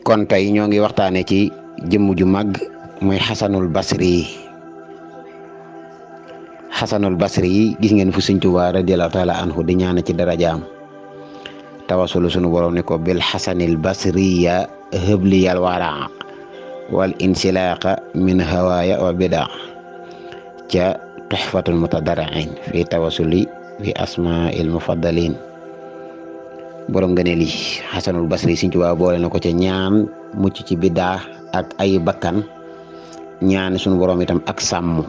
kon tey ñoo ngi waxtaane ci jëmm ju màgg muy xasanul basri yi gis ngeen fu Sëñ Tuubaa radiyallaahu taala anhu di ñaan ci darajaam tawasulu sunu borom ni ko bil xasanil basriya hëbliyal wara wal insilaqa min hawaaya wa bida ca tuxfatul mutadarrin fi tawasuli fi asmail mufaddalin borom nga ne lii xasanul basri Sëñ Tuubaa boole na ko ca ñaan mucc ci biddaa ak ay bakkan ñaan sunu borom itam ak sàmm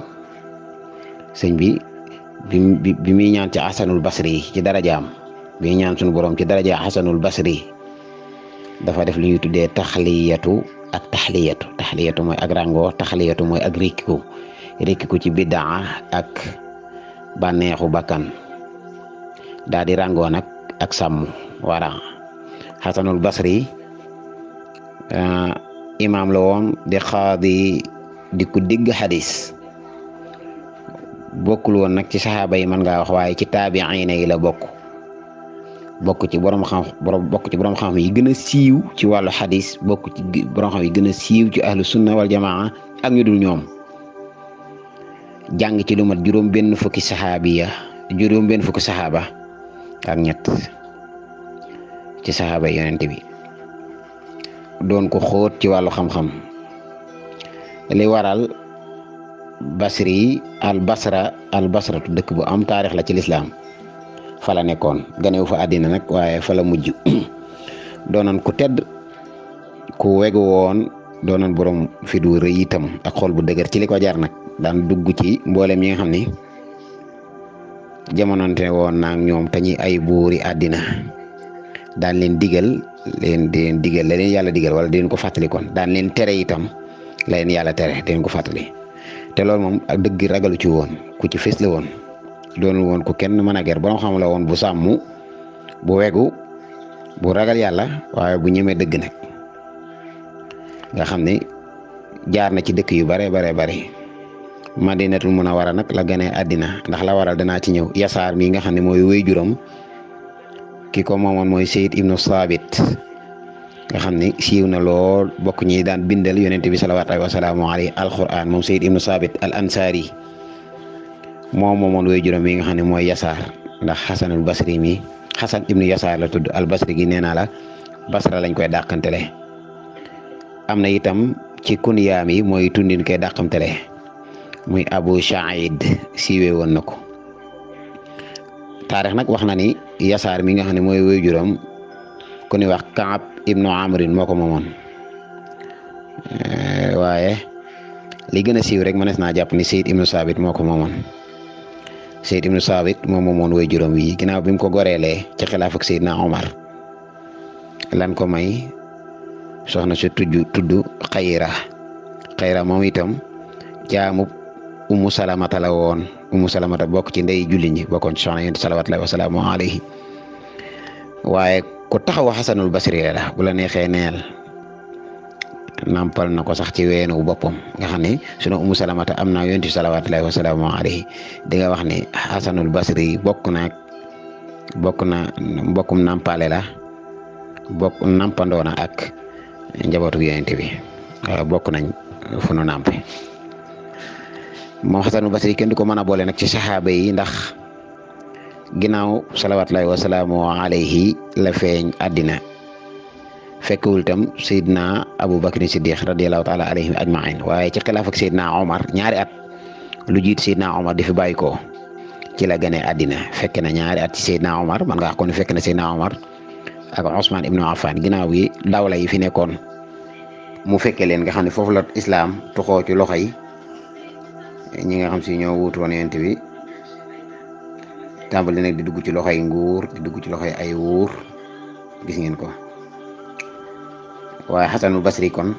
sëñ bi muy ñaan ci xasanul basri ci darajaam bi ñaan sunu borom ci daraja xasanul basri dafa def lu ñuy tuddee taxliyatu ak taxliyatu mooy ak rango taxliyatu mooy ak rékkiku ci biddaa ak bànneexu bakkan daal di rango nag ak sàmm wara xasanul basri imaam la woon di xaadi di ko digg xadis bokkul woon nag ci saxaaba yi mën ngaa wax waaye ci taabiina yi la bokk ci borom xam yi gën a siiw ci wàllu xadis bokk ci borom xam yi gën a siiw ci ahlu sunna wal jamaa ak ñu dul ñoom jàng ci lu mat juróom benn fukki saxaaba ak ñett ci saxaaba yi yonent bi doon ko xóot ci wàllu xam-xam li waral basri al basratu dëkk bu am taarix la ci lislaam fa la nekkoon ganewu fa àddina nag waaye fa la mujj doonan ku tedd ku wegu woon doonan borom fi du rëy itam ak xol bu dëgër ci li ko jar nag daan dugg ci mboolem yi nga xam ni jamononte woon naag ñoom te ñi ay buuri àddina daan leen digal la leen yàlla digal wala deen ko fàttali kon daan leen tere itam la leen yàlla tere deen ko fàttali te loolu moom ak dëgg ragalu ci woon ku ci fés la woon doonul woon ku kenn mën a ger borom xam la woon bu sàmm bu wegu bu ragal yàlla waaye bu ñemee dëgg nag nga xam ne jaar na ci dëkk yu bare Madinatul Munawwara nag la gane àddina ndax la waral danaa ci ñëw yasaar mi nga xam ne mooy wéy juróom ki ko moomoon mooy Sayd ibnu Saabit nga xam ne siiw na lool bokk ñi daan bindal yonent bi salawaatu wa salaamu alayhi alquran moom Sayd ibnu Saabit al ansari moom moomoon wéy juróom mi nga xam ne mooy yasaar ndax xasanul basri mi xasan ibnu yasaar la tudd al basri gi nee naa la basra lañ koy dàqantele am na itam ci kunyaam yi mooy tundin koy dàqantele muy Abu Shaid siiwee woon na ko taarix nag wax na ni yasaar mi nga xam ne mooy wéy juróom ku ni wax Kaab ibnu Amrin moo ko moomoon waaye li gën a siiw rek mënees naa jàpp ni Sayd ibnu Saabit moo ko moomoon Sayd ibnu Saabit moo moomoon wéy juróom wi ginnaaw bi mu ko goreelee ci xilaaf ak Seydina Omar lan ko may soxna su tudd Xayra moom itam jaamu Ummu Salamata la woon Ummu Salamata bokk ci ndey julli ñi bokkoon ci soxna yonent salawaatullaahi wa salaamu alayhi waaye ku taxaw xasanul basri la bu la neexee neel nampal na ko sax ci weenu boppam nga xam ne sunu Ummu Salamata am na yonent salawaatullaahi wa salaamu alayhi di nga wax ne xasanul basri bokk na mbokkum nampale la nampandoona ak njabootu yonent bi waaw bokk nañ fu nu nampe moom xasanul basri kenn du ko mën a boole nag ci saxaaba yi ndax ginnaaw salawaatullaahi wa salaamu alayhi la feeñ àddina fekkewul itam Seydina Abu Bakr Siddiq radiyallaahu taala alayhim ajmain waaye ci xilaaf ak Seydina Omar ñaari at lu jiit Seydina Omar di fi bàyyi ko ci la gane àddina fekk na ñaari at ci Seydina Omar man nga wax ko ne fekk na Seydina Omar ak Ousmane ibnu Affan ginnaaw gi dawla yi fi nekkoon mu fekke leen nga xam ne foofu la islaam tuxoo ci loxo yi ñi nga xam si ñoo wuutu woon yonent bi tàmbali nag di dugg ci loxoy nguur di dugg ci loxoy ay wuur gis ngeen ko waaye xasanul basri kon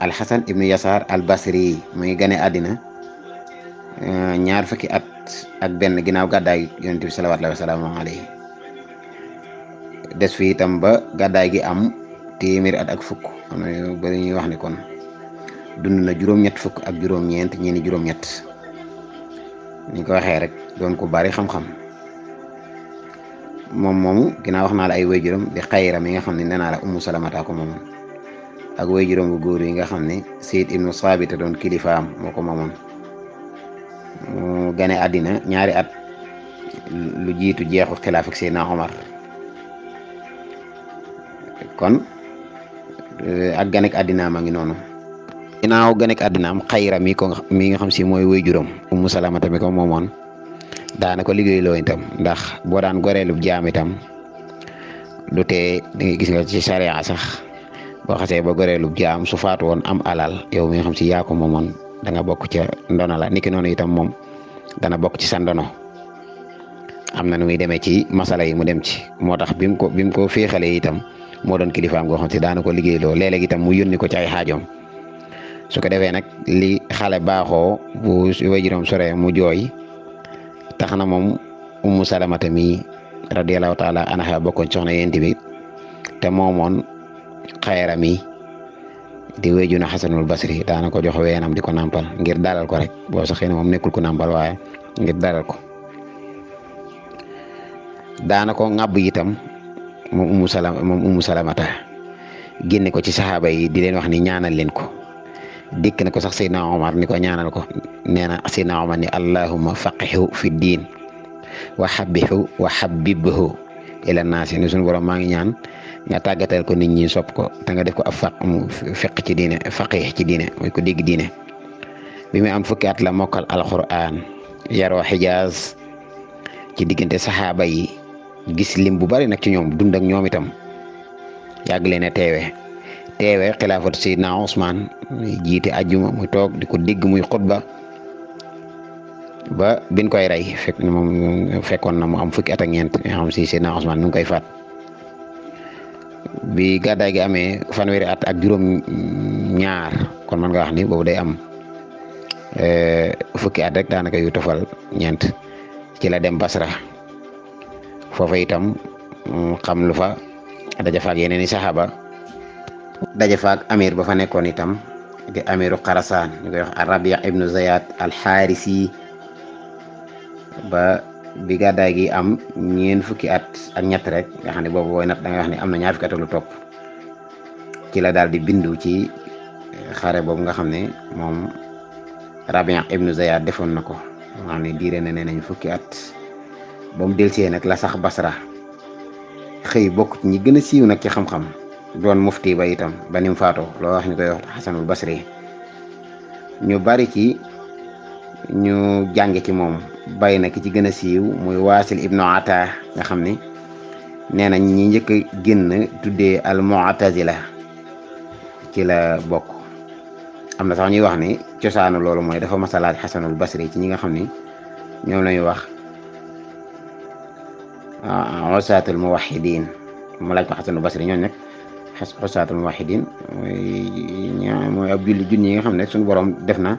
alxasan ibnu yasaar al basri mu ngi gane àddina ñaar fukki at ak benn ginnaaw gàddaay yonent bi salawaatullaahi wa salaamu alayhi des fi itam ba gàddaay gi am téeméeri at ak fukk am na yu bëri ñuy wax ni kon dund na juróom-ñett fukk ak juróom-ñeent ñeeni juróom-ñett ni ko waxee rek doon ko bari xam-xam moom moomu ginnaaw wax naa la ay waajuram di Xayra mi nga xam ne nee naa la Ummu Salamata ko moomoon ak way juróom bu góor yi nga xam ne Sayd ibnu Saabit doon kilifaam moo ko moomoon. mu gane àddina ñaari at lu jiitu jeexu xilaaf ak Seydina Omar. kon ak ganek àddinaam a ngi noonu. ginnaaw ganek àddinaam Xayra mi nga xam si mooy way juróom Ummu Salamata mi ko moomoon daana ko liggéey loo itam, ndax boo daan goreelub jaam itam du tee gis nga ci charia sax boo xasee ba goreelub jaam su faatu woon am alal yow mi nga xam si yaa ko moomoon da nga bokk ca ndono la. niki noonu itam moom dana bokk ci sa ndono. am na nu muy demee ci masala yi mu dem ci, moo tax bi mu ko féexalee itam moo doon kilifaam goo xam si daana ko liggéey loo léeg-léeg itam mu yónni ko ci ay xaajoom. su ko defee nag li xale baaxoo bu waajuram sore mu jooy tax na moom Ummu Salamata mi radiyallahu taala anha bokkoon soxna Yonent bi te moomoon Xayra mi di wéju na Xasanul Basri daana ko jox weenam di ko nàmpal ngir dalal ko rek boo sax xëy na moom nekkul ko nàmpal waaye ngir dalal ko. daana ko ŋàbb itam moom Ummu Salamata génne ko ci saxaaba yi di leen wax ni ñaanal leen ko. dikk na ko sax Seydina Omar ni ko ñaanal ko, nee na Seydina Omar ni allahumma faqihu fi diin wa habibhu ila naasi, ni suñu borom maa ngi ñaan nga tàggatal ko nit ñi sopp ko te nga def ko ab faqih ci diine mooy ko dégg diine. bi muy am fukki at la mokkal alquran, yaroo Xijaaz ci diggante saxaaba yi, gis lim bu bari nag ci ñoom, dund ak ñoom itam yàgg leen a teewe xilaafatu Seydina Ousmane jiite ajjuma muy toog di ko dégg muy xutba ba biñ koy rey fekkoon na mu am fukki at ak ñeent nga xam si Seydina Ousmane mu ngi koy faat. bi gàddaay gi amee fanweeri at ak juróom ñaar kon man nga wax ni boobu day am fukki at rek daanaka yu tofal ñeent ci la dem Basra. foofa itam xam lu fa daja fa ak yeneen i saxaaba, daja fa ak amir ba fa nekkoon itam di amiru Xarasaan ñu koy wax Rabi' ibnu Ziyad al-Xaarisi. ba bi gàddaay gi am ñeen fukki at ak ñett rek nga xam ne boobu booy nat da nga wax ne am na ñaar fukki at lu topp ci la daal di bindu ci xare boobu nga xam ne moom Rabi' ibnu Ziyad defoon na ko nga xam ne diire na ne nañ fukki at. ba mu delsee nag la sax Basra xëy bokk ci ñi gën a siiw nag ci xam-xam, doon mufti ba itam ba ni mu faatoo loo wax ñu koy wax Xasanul Basri. ñu bari ci ñu jànge ci moom bàyyi na ki ci gën a siiw muy Waasil ibnu Ata nga xam ne nee nañ ñi njëkk a génn tuddee al Mu'tazila ci la bokk. am na sax ñuy wax ni cosaanu loolu mooy dafa masalaat Xasanul Basri ci ñi nga xam ni ñoom la ñuy wax xosaatul muwaxidin. mu laaj ko Xasanul Basri ñooñu nag xosaatul muwaxidin mooy ab julli junni yi nga xam ne suñu borom def na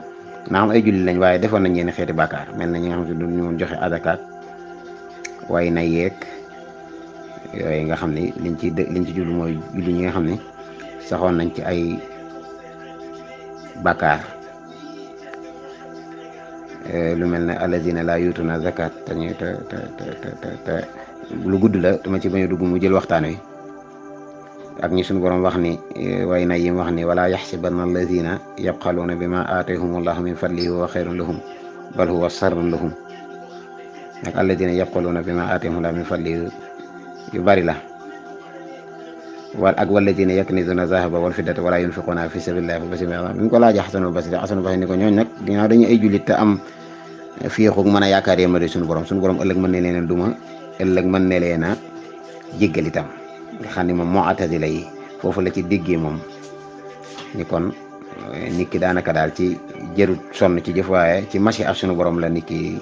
naa xam ay julli lañ waaye defoon nañ ñeen xeeti bàkkaar, mel na ñi nga xam ne du ñu woon joxe azakaat waaye na yeeg yooyu nga xam ne liñ ci jublu mooy julli ñi nga xam ne saxoon nañ ci ay bàkkaar lu mel ne allazina la yutuna zakat te lu gudd la dama ci bañ a dugg mu jël waxtaan wi ak ñi suñu borom wax ni way na yim wax ni wala yaxsibanna allazina yabxaluuna bima aatahumullahu min fadlihi wa xayrun lahum bal huwa sarrun lahum ak allazina yabxaluuna bima aatahumullahu min fadlihi yu bari la ak wallazina yaknizuna zahaba wal fiddata wala yunfiquna fi sabilillahi fa bashirhum ñu ko laajee Xasanul Basri ni ko ñooñ nag ginnaaw dañu ay jullit te am fiixug mën a yaakaar yéema de suñu borom ëllëg mën ne leen a duma ëllëg mën ne leen a jéggal itam nga xam ne moom Mu'tazila yi foofu la ci déggee moom ni kon nit ki daanaka daal ci jërut sonn ci jëf waaye ci machi ak sunu borom la nit ki